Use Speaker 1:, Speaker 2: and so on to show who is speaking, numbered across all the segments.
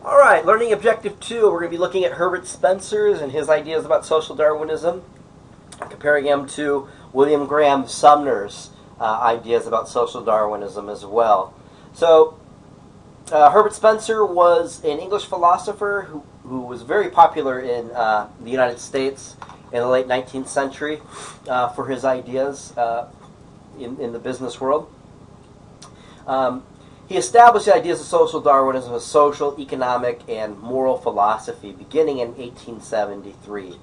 Speaker 1: All right, learning objective 2, we're going to be looking at Herbert Spencer's and his ideas about social Darwinism, comparing him to William Graham Sumner's ideas about social Darwinism as well. So, Herbert Spencer was an English philosopher who was very popular in the United States in the late 19th century for his ideas in the business world. He established the ideas of social Darwinism as social, economic, and moral philosophy beginning in 1873.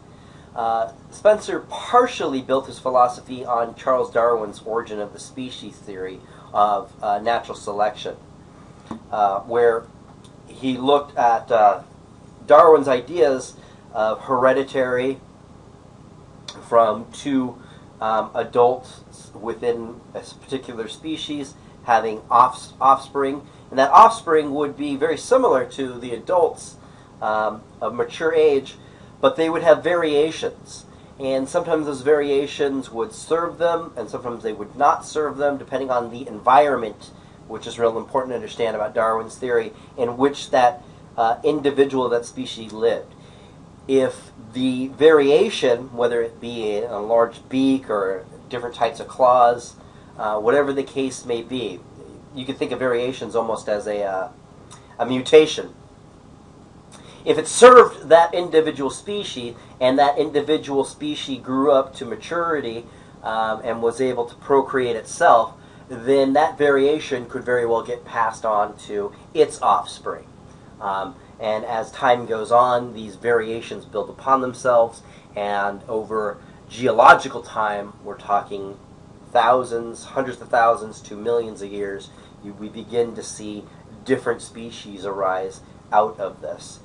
Speaker 1: Spencer partially built his philosophy on Charles Darwin's origin of the species theory of natural selection, where he looked at Darwin's ideas of hereditary from two adults within a particular species having offspring, and that offspring would be very similar to the adults of mature age, but they would have variations, and sometimes those variations would serve them, and sometimes they would not serve them, depending on the environment, which is real important to understand about Darwin's theory, in which that individual of that species lived. If the variation, whether it be a large beak or different types of claws, whatever the case may be, you can think of variations almost as a mutation. If it served that individual species, and that individual species grew up to maturity and was able to procreate itself, then that variation could very well get passed on to its offspring. And as time goes on, these variations build upon themselves, and over geological time, we're talking thousands, hundreds of thousands to millions of years, we begin to see different species arise out of this.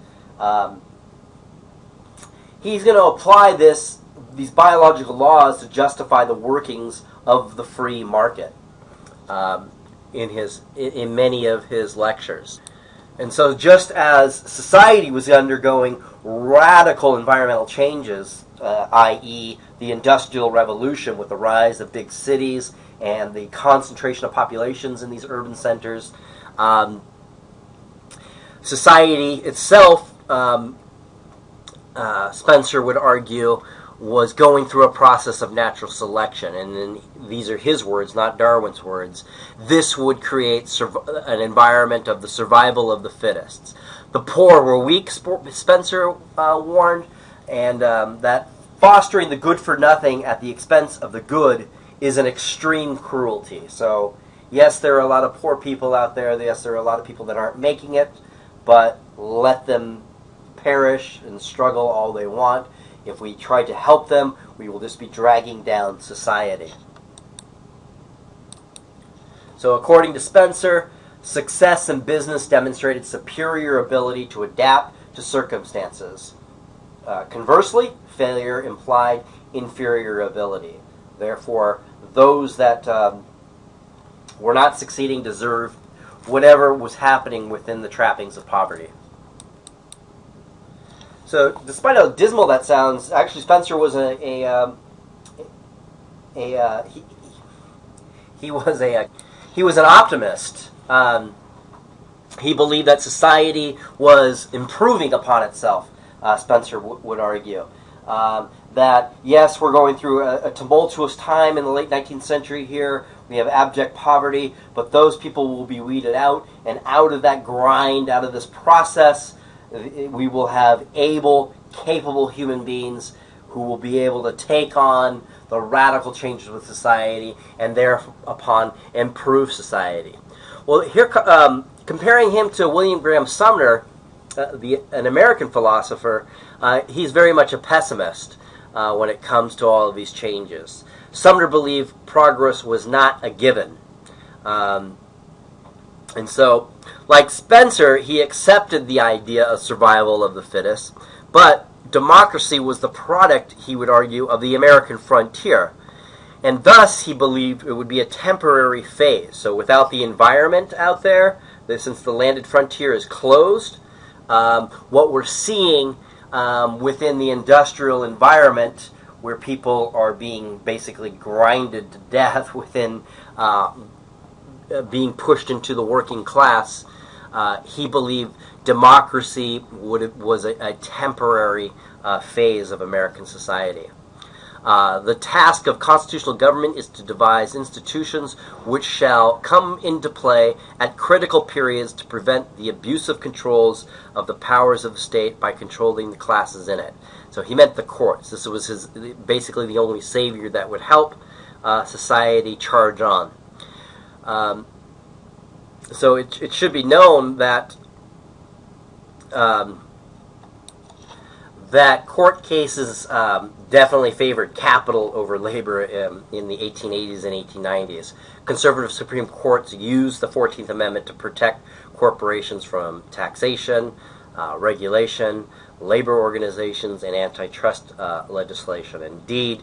Speaker 1: He's going to apply these biological laws to justify the workings of the free market in many of his lectures. And so just as society was undergoing radical environmental changes, i.e. the Industrial Revolution with the rise of big cities and the concentration of populations in these urban centers, society itself, Spencer would argue, was going through a process of natural selection. And then, these are his words, not Darwin's words. This would create an environment of the survival of the fittest. The poor were weak, Spencer warned, and that fostering the good for nothing at the expense of the good is an extreme cruelty. So, yes, there are a lot of poor people out there. Yes, there are a lot of people that aren't making it, but let them perish and struggle all they want. If we try to help them, we will just be dragging down society. So according to Spencer, success in business demonstrated superior ability to adapt to circumstances. Conversely, failure implied inferior ability. Therefore, those that were not succeeding deserved whatever was happening within the trappings of poverty. So, despite how dismal that sounds, actually Spencer was he was an optimist. He believed that society was improving upon itself. Spencer would argue that yes, we're going through a tumultuous time in the late 19th century here. We have abject poverty, but those people will be weeded out, and out of that grind, out of this process, we will have able, capable human beings who will be able to take on the radical changes with society and thereupon improve society. Well, here, comparing him to William Graham Sumner, an American philosopher, he's very much a pessimist when it comes to all of these changes. Sumner believed progress was not a given. And so, like Spencer, he accepted the idea of survival of the fittest, but democracy was the product, he would argue, of the American frontier. And thus, he believed it would be a temporary phase. So without the environment out there, since the landed frontier is closed, what we're seeing within the industrial environment, where people are being basically grinded to death within being pushed into the working class, He believed democracy was a temporary phase of American society. The task of constitutional government is to devise institutions which shall come into play at critical periods to prevent the abusive controls of the powers of the state by controlling the classes in it. So he meant the courts. This was basically the only savior that would help society charge on. So it should be known that that court cases definitely favored capital over labor in the 1880s and 1890s. Conservative Supreme Courts used the 14th Amendment to protect corporations from taxation, regulation, labor organizations, and antitrust legislation. Indeed,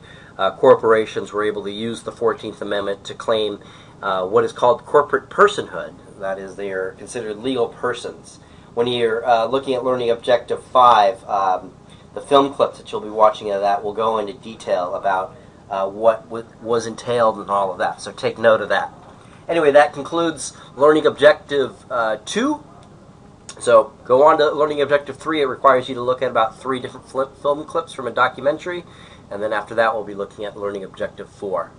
Speaker 1: corporations were able to use the 14th Amendment to claim what is called corporate personhood. That is, they are considered legal persons. When you're looking at Learning Objective 5, the film clips that you'll be watching of that will go into detail about what was entailed and all of that. So take note of that. Anyway, that concludes Learning Objective 2. So go on to Learning Objective 3. It requires you to look at about 3 different film clips from a documentary. And then after that, we'll be looking at Learning Objective 4.